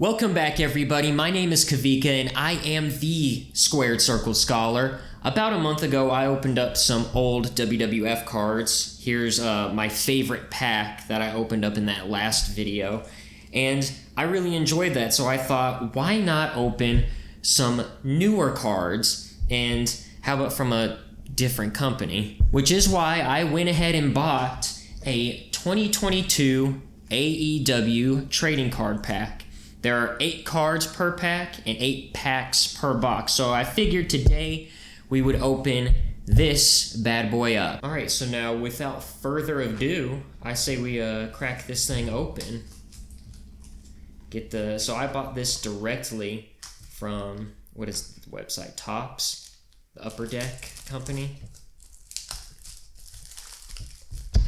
Welcome back, everybody. My name is Kavika, and I am the Squared Circle Scholar. About a month ago, I opened up some old WWF cards. Here's my favorite pack that I opened up in that last video, and I really enjoyed that, so I thought, why not open some newer cards, and how about from a different company? Which is why I went ahead and bought a 2022 AEW Trading Card Pack. There are 8 cards per pack and 8 packs per box. So I figured today we would open this bad boy up. All right, so now without further ado, I say we crack this thing open. So I bought this directly from, what is the website? Topps, the Upper Deck company.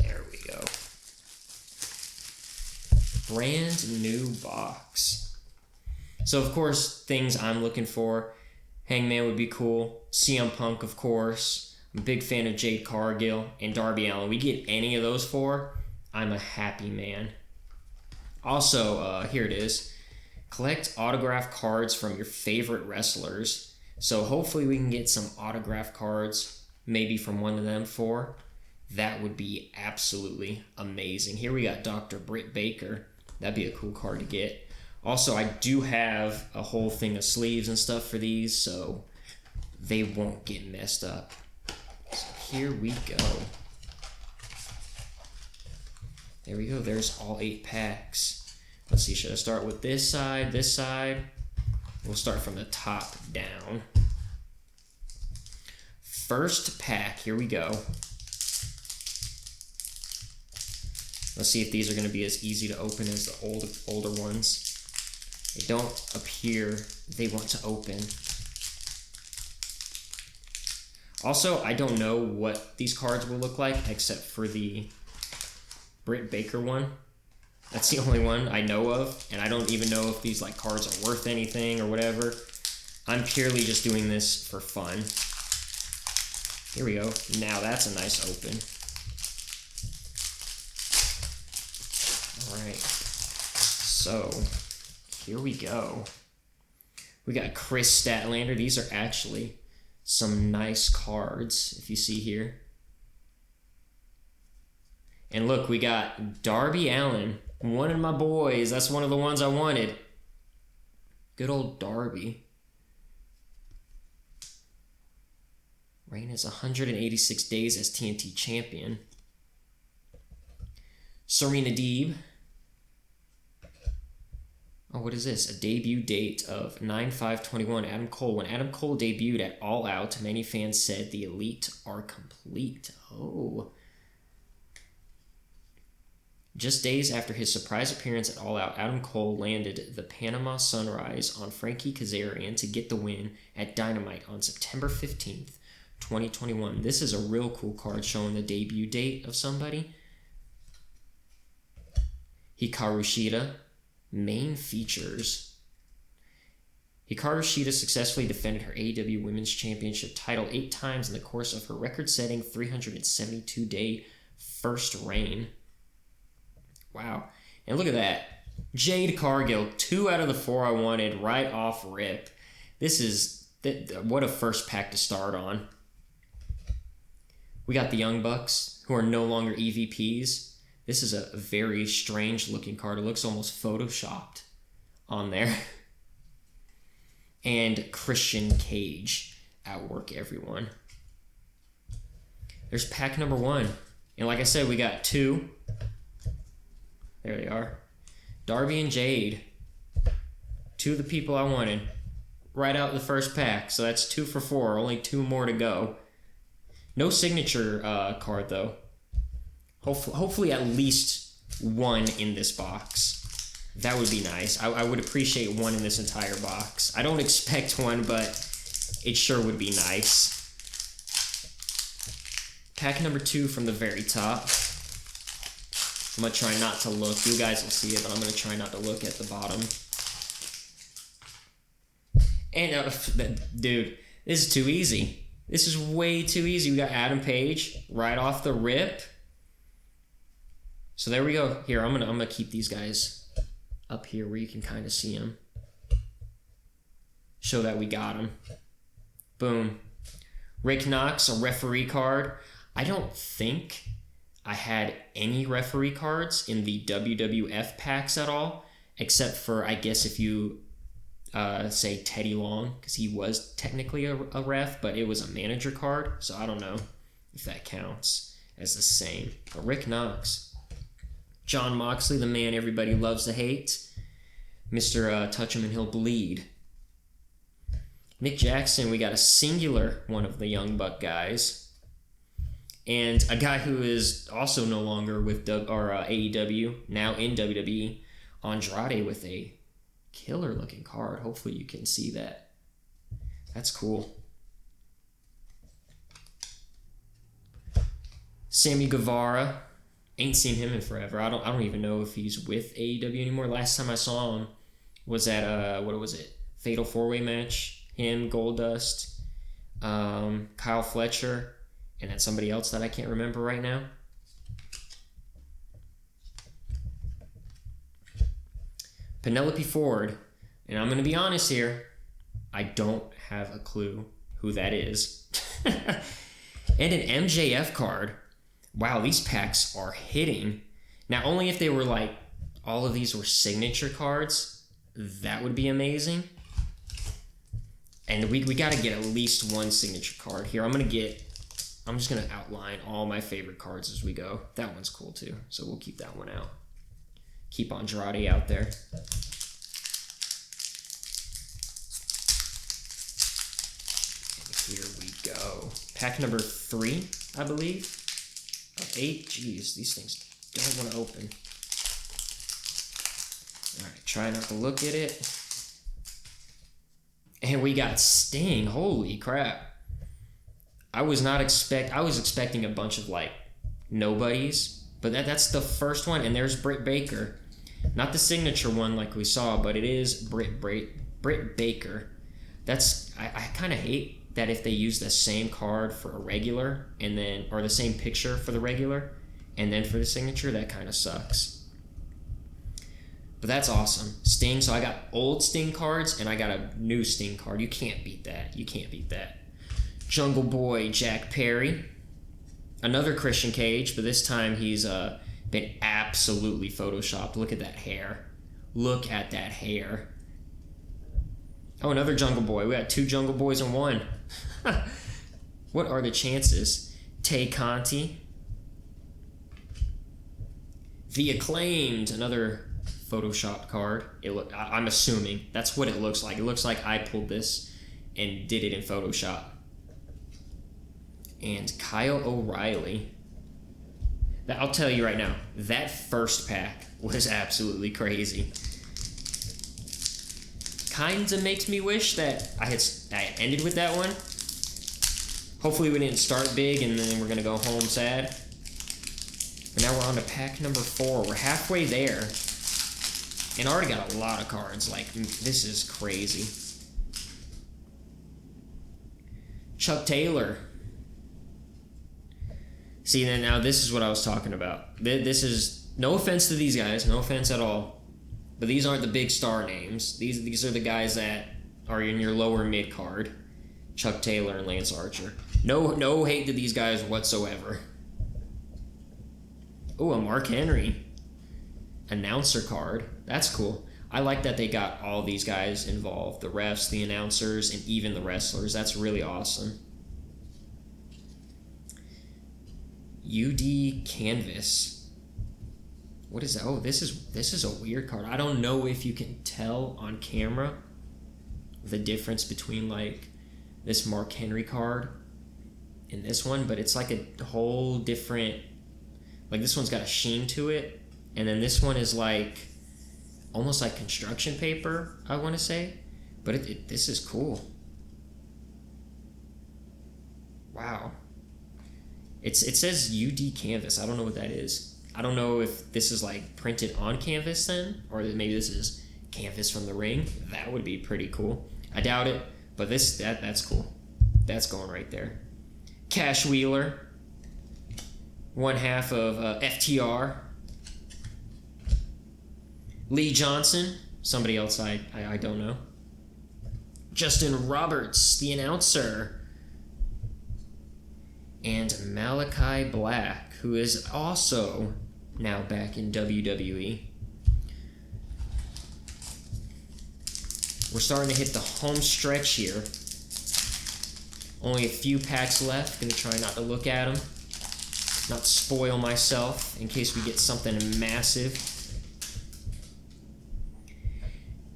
There we go. Brand new box. So of course, things I'm looking for, Hangman would be cool, CM Punk of course, I'm a big fan of Jade Cargill and Darby Allin. We get any of those four, I'm a happy man. Also, here it is, collect autograph cards from your favorite wrestlers. So hopefully we can get some autograph cards, maybe from one of them four. That would be absolutely amazing. Here we got Dr. Britt Baker. That'd be a cool card to get. Also, I do have a whole thing of sleeves and stuff for these, so they won't get messed up. So here we go. There we go. There's all 8 packs. Let's see, should I start with this side, this side? We'll start from the top down. First pack, here we go. Let's see if these are going to be as easy to open as the older ones. They don't appear they want to open. Also, I don't know what these cards will look like except for the Britt Baker one. That's the only one I know of, and I don't even know if these cards are worth anything or whatever. I'm purely just doing this for fun. Here we go. Now that's a nice open. Alright, so here we go. We got Chris Statlander. These are actually some nice cards, if you see here. And look, we got Darby Allin, one of my boys. That's one of the ones I wanted. Good old Darby. Reign is 186 days as TNT champion. Serena Deeb. Oh, what is this? A debut date of 9/5/21. Adam Cole. When Adam Cole debuted at All Out, many fans said the Elite are complete. Oh. Just days after his surprise appearance at All Out, Adam Cole landed the Panama Sunrise on Frankie Kazarian to get the win at Dynamite on September 15th, 2021. This is a real cool card showing the debut date of somebody. Hikaru Shida. Main features. Hikaru Shida successfully defended her AEW Women's Championship title 8 times in the course of her record-setting 372-day first reign. Wow. And look at that. Jade Cargill, 2 out of the 4 I wanted right off rip. This is... what a first pack to start on. We got the Young Bucks, who are no longer EVPs. This is a very strange looking card. It looks almost photoshopped on there. And Christian Cage. Outwork everyone. There's pack number 1. And like I said, we got 2. There they are. Darby and Jade. 2 of the people I wanted. Right out the first pack. So that's 2 for 4. Only 2 more to go. No signature card though. Hopefully at least 1 in this box. That would be nice. I would appreciate 1 in this entire box. I don't expect 1, but it sure would be nice. Pack number 2 from the very top. I'm going to try not to look. You guys will see it, but I'm going to try not to look at the bottom. And, dude, this is too easy. This is way too easy. We got Adam Page right off the rip. So there we go. Here, I'm gonna keep these guys up here where you can kind of see him. Show that we got him. Boom. Rick Knox, a referee card. I don't think I had any referee cards in the WWF packs at all, except for, I guess, if you say Teddy Long, because he was technically a ref, but it was a manager card, so I don't know if that counts as the same. But Rick Knox. Jon Moxley, the man everybody loves to hate. Mr. Touch Him and He'll Bleed. Nick Jackson, we got a singular one of the Young Buck guys. And a guy who is also no longer with AEW, now in WWE, Andrade, with a killer looking card. Hopefully you can see that. That's cool. Sammy Guevara. Ain't seen him in forever. I don't even know if he's with AEW anymore. Last time I saw him was at what was it? Fatal 4-Way match. Him, Goldust, Kyle Fletcher, and then somebody else that I can't remember right now. Penelope Ford, and I'm going to be honest here, I don't have a clue who that is. And an MJF card. Wow, these packs are hitting. Now, only if they were like, all of these were signature cards, that would be amazing. And we got to get at least one signature card here. I'm just going to outline all my favorite cards as we go. That one's cool too, so we'll keep that one out. Keep Andrade out there. And here we go. Pack number 3, I believe. Of 8. Jeez, these things don't want to open. Alright, try not to look at it. And we got Sting. Holy crap. I was expecting a bunch of like nobodies, but that's the first one. And there's Britt Baker. Not the signature one like we saw, but it is Britt Baker. I kind of hate that if they use the same card for a regular and then, or the same picture for the regular and then for the signature, that kind of sucks. But that's awesome. Sting, so I got old Sting cards and I got a new Sting card. You can't beat that. You can't beat that. Jungle Boy Jack Perry. Another Christian Cage, but this time he's been absolutely photoshopped. Look at that hair. Look at that hair. Oh, another Jungle Boy. We got 2 Jungle Boys in one. What are the chances? Tay Conti. The Acclaimed, another photoshopped card. I'm assuming that's what it looks like. It looks like I pulled this and did it in Photoshop. And Kyle O'Reilly. I'll tell you right now, that first pack was absolutely crazy. Kinda makes me wish that I had ended with that one. Hopefully we didn't start big and then we're gonna go home sad. But now we're on to pack number 4. We're halfway there. And I already got a lot of cards. Like, this is crazy. Chuck Taylor. See, then now this is what I was talking about. This is, no offense to these guys, no offense at all. But these aren't the big star names. These are the guys that are in your lower mid card. Chuck Taylor and Lance Archer. No hate to these guys whatsoever. Oh, a Mark Henry announcer card. That's cool. I like that they got all these guys involved. The refs, the announcers, and even the wrestlers. That's really awesome. UD Canvas. What is that? Oh, this is a weird card. I don't know if you can tell on camera the difference between like this Mark Henry card and this one, but it's like a whole different, like this one's got a sheen to it, and then this one is like almost like construction paper, I want to say, but this is cool. Wow. It says UD Canvas. I don't know what that is. I don't know if this is like printed on canvas then, or maybe this is canvas from the ring. That would be pretty cool. I doubt it, but that's cool. That's going right there. Cash Wheeler, one half of FTR. Lee Johnson, somebody else I don't know. Justin Roberts, the announcer. And Malachi Black, who is also now back in WWE. We're starting to hit the home stretch here. Only a few packs left. Gonna try not to look at them. Not spoil myself in case we get something massive.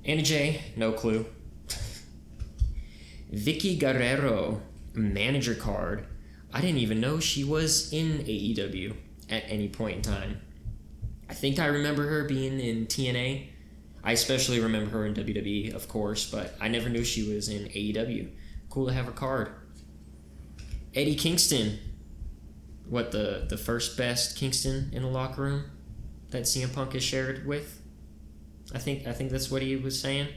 Anna J, no clue. Vicky Guerrero, manager card. I didn't even know she was in AEW at any point in time. I think I remember her being in TNA. I especially remember her in WWE, of course, but I never knew she was in AEW. Cool to have her card. Eddie Kingston. What, the first best Kingston in the locker room that CM Punk has shared with? I think that's what he was saying.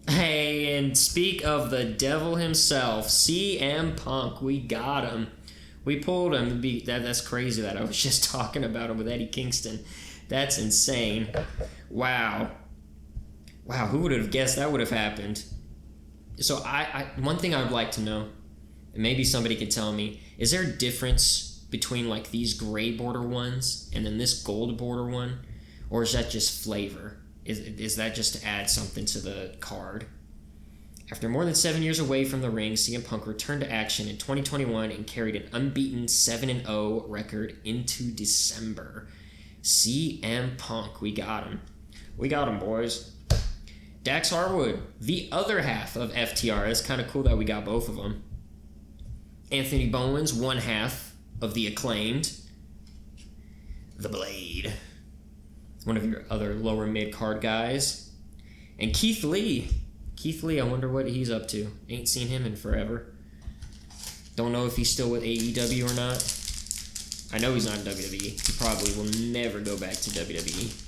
Hey, and speak of the devil himself, CM Punk, we got him. We pulled him. That's crazy that I was just talking about him with Eddie Kingston. That's insane. Wow, who would have guessed that would have happened? So I one thing I would like to know, and maybe somebody could tell me, is there a difference between like these gray border ones and then this gold border one? Or is that just flavor? Is that just to add something to the card? After more than 7 years away from the ring, CM Punk returned to action in 2021 and carried an unbeaten 7-0 record into December. CM Punk, we got him. We got him, boys. Dax Harwood, the other half of FTR. It's kind of cool that we got both of them. Anthony Bowens, one half of the Acclaimed. The Blade, one of your other lower mid-card guys. And Keith Lee, I wonder what he's up to. Ain't seen him in forever. Don't know if he's still with AEW or not. I know he's not in WWE. He probably will never go back to WWE.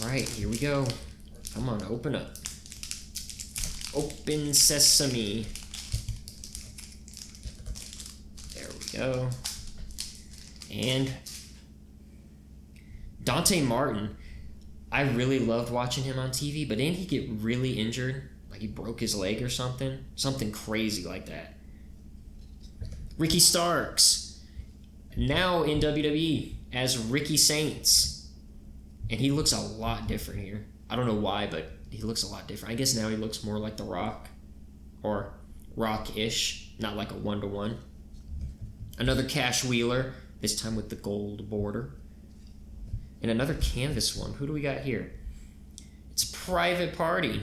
Alright, here we go. Come on, open up. Open sesame. There we go. And Dante Martin. I really loved watching him on TV, but didn't he get really injured? Like he broke his leg or something? Something crazy like that. Ricky Starks, now in WWE as Ricky Saints. And he looks a lot different here. I don't know why, but he looks a lot different. I guess now he looks more like The Rock. Or Rock-ish, not like a one-to-one. Another Cash Wheeler, this time with the gold border. And another canvas one. Who do we got here? It's Private Party.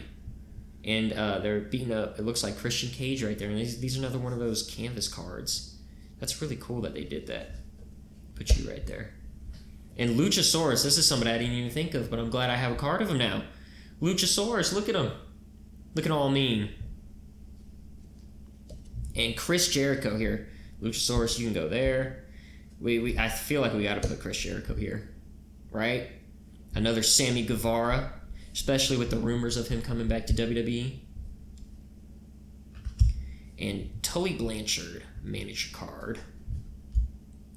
And they're beating up, it looks like Christian Cage right there. And these are another one of those canvas cards. That's really cool that they did that. Put you right there. And Luchasaurus, this is somebody I didn't even think of, but I'm glad I have a card of him now. Luchasaurus, look at him. Looking all mean. And Chris Jericho here. Luchasaurus, you can go there. I feel like we got to put Chris Jericho here. Right? Another Sammy Guevara, especially with the rumors of him coming back to WWE. And Tully Blanchard, manager card.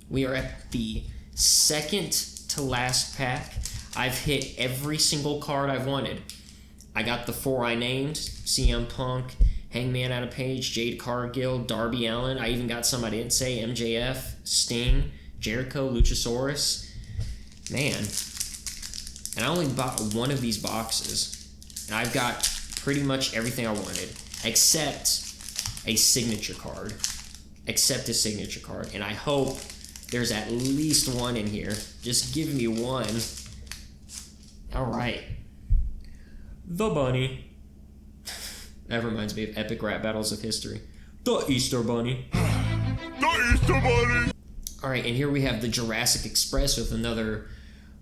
We are at the second to last pack. I've hit every single card I've wanted. I got the 4 I named: CM Punk, Hangman Adam Page, Jade Cargill, Darby Allin. I even got some I didn't say: MJF, Sting, Jericho, Luchasaurus. Man. And I only bought one of these boxes. And I've got pretty much everything I wanted. Except a signature card. And I hope there's at least one in here. Just give me one. Alright. The Bunny. That reminds me of epic rap battles of history. The Easter Bunny. The Easter Bunny. Alright, and here we have the Jurassic Express with another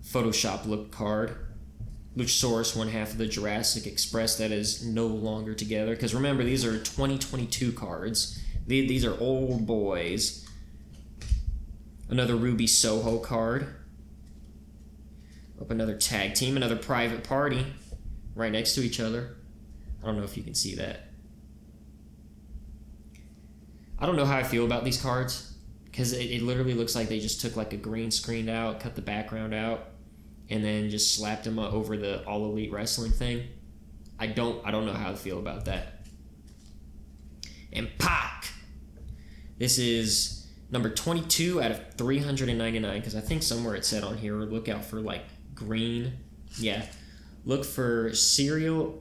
Photoshop look card. Luchasaurus, one half of the Jurassic Express that is no longer together. Because remember, these are 2022 cards. These are old boys. Another Ruby Soho card. Up another tag team, another Private Party. Right next to each other. I don't know if you can see that. I don't know how I feel about these cards. Because it literally looks like they just took like a green screen out, cut the background out. and then just slapped him over the All Elite Wrestling thing. I don't know how to feel about that. And Pac. This is number 22 out of 399, because I think somewhere it said on here, look out for like green. Yeah. Look for serially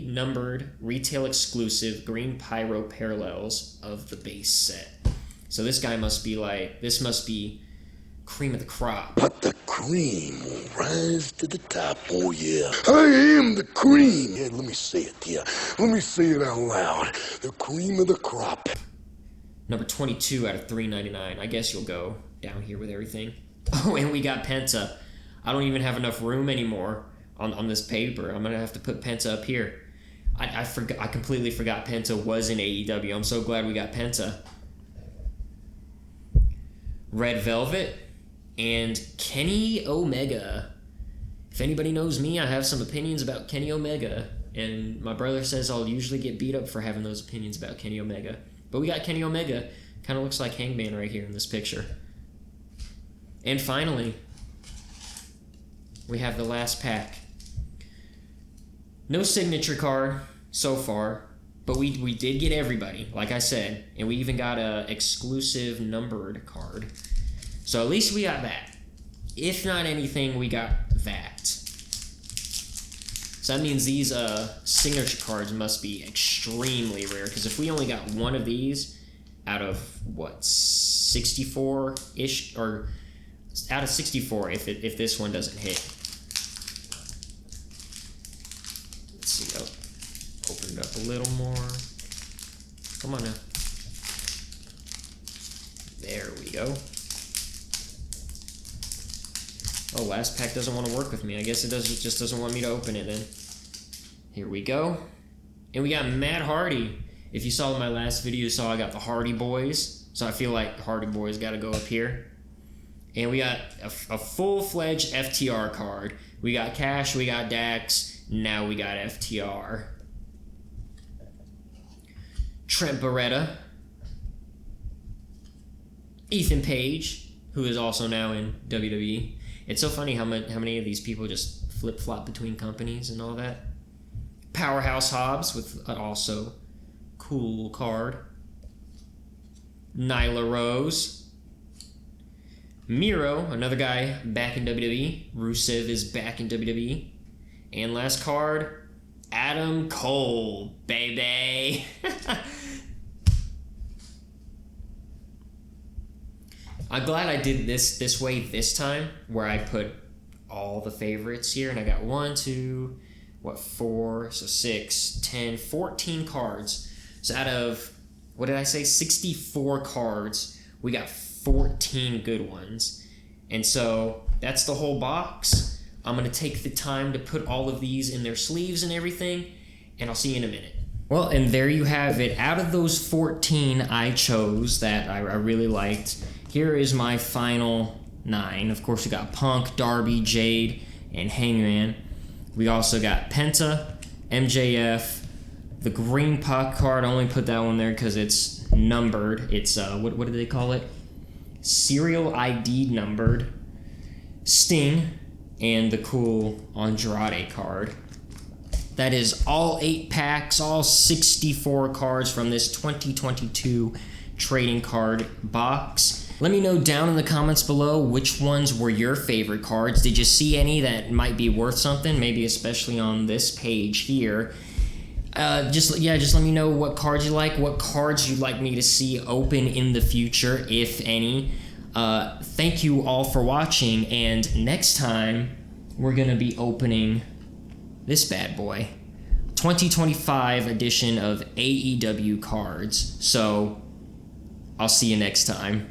numbered retail exclusive green pyro parallels of the base set. So this guy must be cream of the crop. But the cream will rise to the top, oh yeah. I am the cream. Yeah, let me say it, yeah. Let me say it out loud. The cream of the crop. Number 22 out of 399. I guess you'll go down here with everything. Oh, and we got Penta. I don't even have enough room anymore on this paper. I'm gonna have to put Penta up here. I completely forgot Penta was in AEW. I'm so glad we got Penta. Red Velvet and Kenny Omega. If anybody knows me, I have some opinions about Kenny Omega, and my brother says I'll usually get beat up for having those opinions about Kenny Omega. But we got Kenny Omega. Kind of looks like Hangman right here in this picture. And finally, we have the last pack. No signature card so far, but we did get everybody, like I said, and we even got a exclusive numbered card. So at least we got that. If not anything, we got that. So that means these signature cards must be extremely rare, because if we only got one of these out of, what, 64-ish, or out of 64 if this one doesn't hit. Let's see, open it up a little more. Come on now. There we go. Oh, last pack doesn't want to work with me. I guess it just doesn't want me to open it then. Here we go. And we got Matt Hardy. If you saw my last video, you saw I got the Hardy Boys. So I feel like Hardy Boys got to go up here. And we got a full-fledged FTR card. We got Cash, we got Dax, now we got FTR. Trent Beretta. Ethan Page, who is also now in WWE. It's so funny how many of these people just flip-flop between companies and all that. Powerhouse Hobbs with an also cool card. Nyla Rose. Miro, another guy back in WWE. Rusev is back in WWE. And last card, Adam Cole, baby. I'm glad I did this way this time, where I put all the favorites here, and I got 4, so 6, 10, 14 cards. So out of, what did I say, 64 cards, we got 14 good ones. And so that's the whole box. I'm going to take the time to put all of these in their sleeves and everything, and I'll see you in a minute. Well, and there you have it. Out of those 14 I chose that I really liked, here is my final 9. Of course, we got Punk, Darby, Jade, and Hangman. We also got Penta, MJF, the Green Pac card. I only put that one there because it's numbered. It's, what do they call it? Serial ID numbered. Sting, and the cool Andrade card. That is all 8 packs, all 64 cards from this 2022 trading card box. Let me know down in the comments below which ones were your favorite cards. Did you see any that might be worth something? Maybe especially on this page here. Just let me know what cards you like, what cards you'd like me to see open in the future, if any. Thank you all for watching, and next time we're going to be opening this bad boy. 2025 edition of AEW cards. So, I'll see you next time.